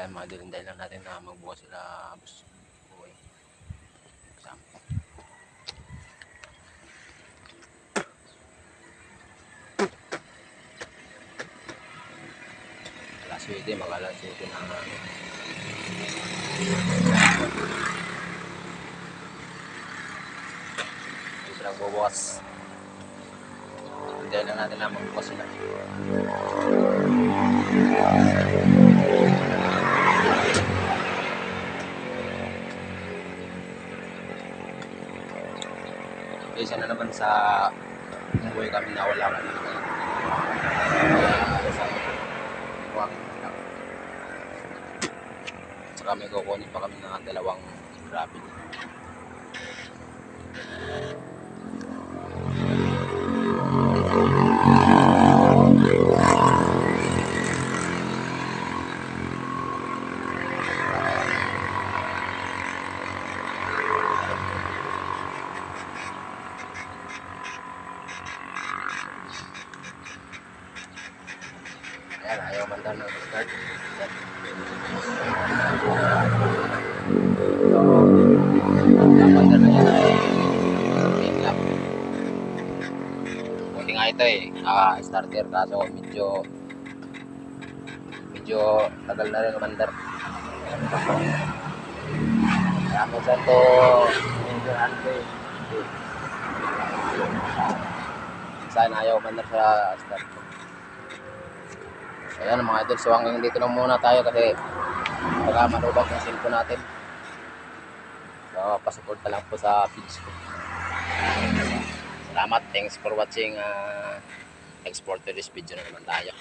Kaya mga dahilan lang natin na magbukas sila bus. Okay. Kasama. Alas 7, mag-alas 7 na hindi sila magbubukas. Hintayin lang natin na magbukas sila. Isa na naman sa umuwi kami na wala ka na. Saka may kukunin pa kami ng dalawang rapid. Ayan, ayaw man daw ng start. Dapat na yan ay game lang. Buti nga ito starter kaso medyo tagal na rin umandar. Kaya minsan to medyo sana ayaw umandar sa start. Ayan mga idol, so hanggang dito lang muna tayo kasi baka malubat yung cellphone natin. So pasupport na lang po sa page ko. Salamat, thanks for watching. Export to this video na naman tayo.